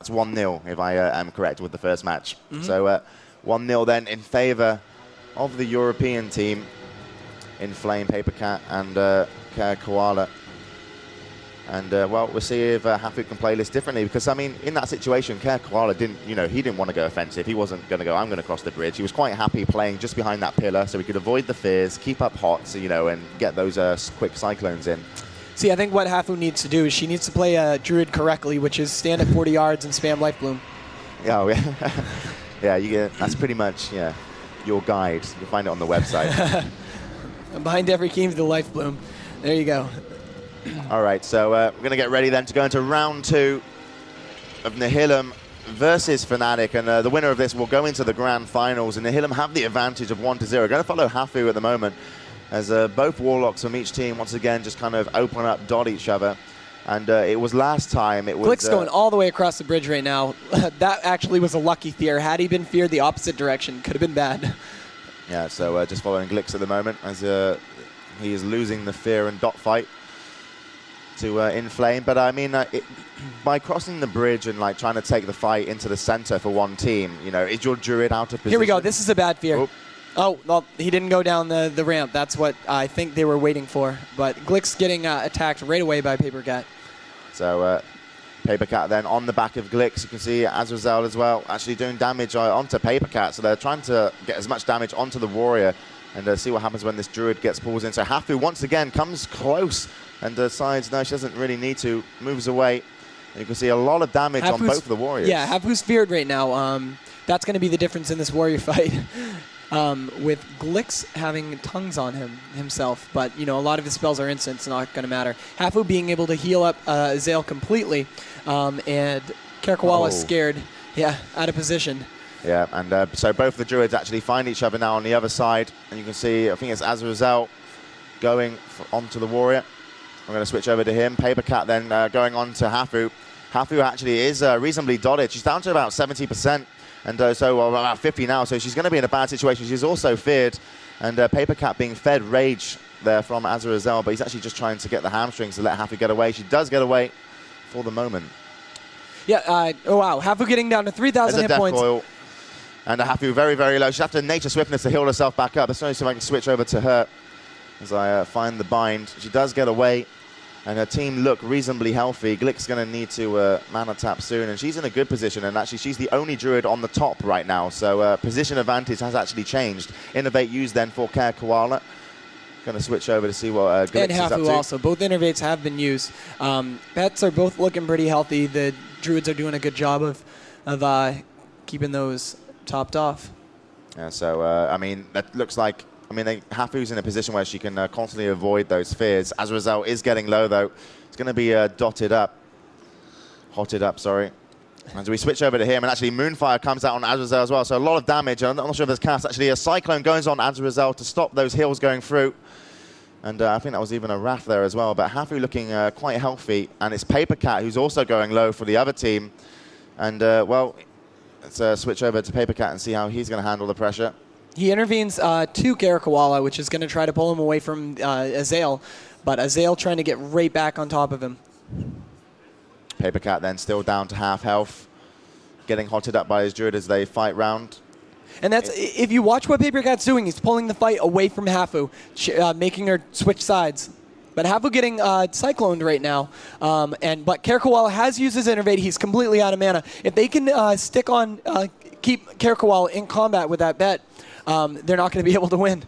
It's 1-0, if I am correct, with the first match. So 1-0 then in favor of the European team in Flame, Paper Cat, and Koala. And, well, we'll see if Hafu can play this differently. Because, I mean, in that situation, Koala didn't, he didn't want to go offensive. He wasn't going to go, I'm going to cross the bridge. He was quite happy playing just behind that pillar so he could avoid the fears, keep up hot, so, and get those quick cyclones in. See, I think what Hafu needs to do is she needs to play Druid correctly, which is stand at 40 yards and spam Life Bloom. Yeah, yeah, that's pretty much, your guide. You'll find it on the website. Behind every game, the Life Bloom. There you go. All right, so we're going to get ready then to go into round 2 of Nihilum versus fnatic, and the winner of this will go into the grand finals, and Nihilum have the advantage of 1-0. Going to follow Hafu at the moment, as both Warlocks from each team once again just kind of open up, dot each other. And it was last time, it was... Glick's going all the way across the bridge right now. That actually was a lucky fear. Had he been feared the opposite direction, could have been bad. Yeah, so just following Glick's at the moment, as he is losing the fear and dot fight to Inflame. But I mean, by crossing the bridge and like trying to take the fight into the center for one team, is your Druid out of position? Here we go. This is a bad fear. Oop. Oh, well, he didn't go down the ramp. That's what I think they were waiting for. But Glick's getting attacked right away by Paper Cat. So Paper Cat then on the back of Glix. You can see Azazel as well actually doing damage onto Paper Cat. So they're trying to get as much damage onto the Warrior and see what happens when this Druid gets pulled in. So Hafu once again comes close and decides, no, she doesn't really need to, moves away. And you can see a lot of damage on both of the Warriors. Yeah, Hafu's feared right now. That's going to be the difference in this Warrior fight. With Glix having tongues on himself, but a lot of his spells are instant, it's not going to matter. Hafu being able to heal up Zale completely, and Kerkawala scared, out of position. Yeah, and so both the Druids actually find each other now on the other side, and you can see, I think it's Azazel going onto the Warrior. I'm going to switch over to him. Paper Cat then going on to Hafu. Hafu actually is reasonably dotted. She's down to about 70%. And so about 50 now, so she's going to be in a bad situation. She's also feared, and Paper Cat being fed rage there from Azazel, but he's actually just trying to get the hamstrings to let Hafu get away. She does get away for the moment. Yeah, oh wow, Hafu getting down to 3,000 hit points. Coil. And Hafu very, very low. She'll have to Nature Swiftness to heal herself back up. Let's see if I can switch over to her as I find the bind. She does get away. And her team look reasonably healthy. Glick's going to need to mana tap soon, and she's in a good position, and actually she's the only Druid on the top right now, so position advantage has actually changed. Innovate used then for Koala. Going to switch over to see what Glick is up to. And Hafu also. Both Innovates have been used. Pets are both looking pretty healthy. The Druids are doing a good job of keeping those topped off. Yeah, so, I mean, that looks like... Hafu's in a position where she can constantly avoid those fears. Azazel is getting low, though. It's going to be hotted up, sorry. And so we switch over to him, and actually Moonfire comes out on Azazel as well, so a lot of damage. I'm not sure if there's cast. Actually, a Cyclone goes on Azazel to stop those heals going through. And I think that was even a Wrath there as well. But Hafu looking quite healthy, and it's Paper Cat who's also going low for the other team. And, well, let's switch over to Paper Cat and see how he's going to handle the pressure. He intervenes to Karakawala, which is going to try to pull him away from Azael, but Azael trying to get right back on top of him. Paper Cat then still down to half health, getting hotted up by his Druid as they fight round. And that's, if you watch what Paper Cat's doing, he's pulling the fight away from Hafu, making her switch sides. But Hafu getting cycloned right now, but Karakawala has used his Innervate. He's completely out of mana. If they can stick on, keep Karakawala in combat with that bet, they're not going to be able to win.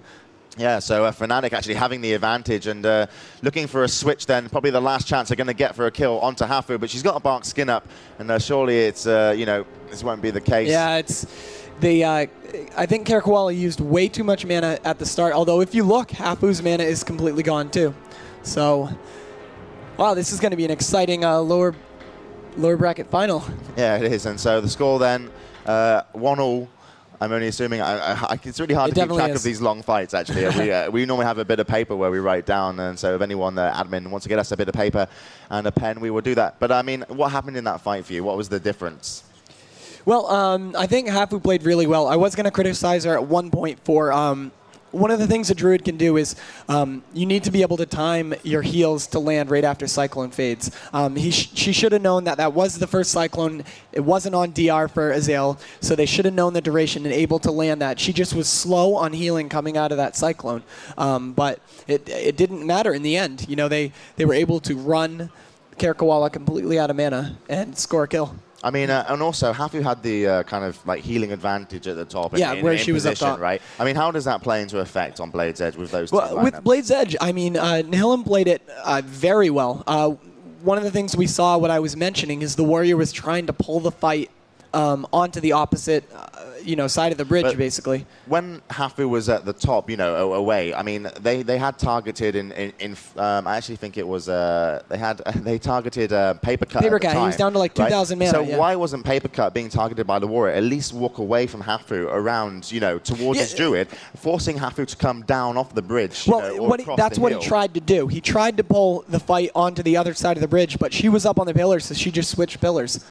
Yeah, so fnatic actually having the advantage and looking for a switch then, probably the last chance they're going to get for a kill onto Hafu, but she's got a bark skin up, and surely it's, this won't be the case. Yeah, it's I think Karakawala used way too much mana at the start, although if you look, Hafu's mana is completely gone too. So, wow, this is going to be an exciting lower bracket final. Yeah, it is, and so the score then, 1-1. I'm only assuming. It's really hard to keep track of these long fights, actually. We normally have a bit of paper where we write down, and so if anyone, admin, wants to get us a bit of paper and a pen, we will do that. But, I mean, what happened in that fight for you? What was the difference? Well, I think Hafu played really well. I was going to criticize her at one point for one of the things a Druid can do is you need to be able to time your heals to land right after Cyclone fades. She should have known that was the first Cyclone. It wasn't on DR for Azael, so they should have known the duration and able to land that. She just was slow on healing coming out of that Cyclone. But it didn't matter in the end. You know, they were able to run Kerkawala completely out of mana and score a kill. I mean, and also, Hafu had the kind of like healing advantage at the top. Where she was position, up top. Right? I mean, how does that play into effect on Blade's Edge with those two lineups? With Blade's Edge, I mean, Nihilum played it very well. One of the things we saw, what I was mentioning, is the Warrior was trying to pull the fight onto the opposite side of the bridge, basically. When Hafu was at the top, away, I mean, they had targeted I actually think it was they targeted Paper Cut. Paper Cut, he was down to like 2,000 mana. So why wasn't Paper Cut being targeted by the Warrior? At least walk away from Hafu around, towards his Druid, forcing Hafu to come down off the bridge. Well, that's what he tried to do. He tried to pull the fight onto the other side of the bridge, but she was up on the pillars, so she just switched pillars.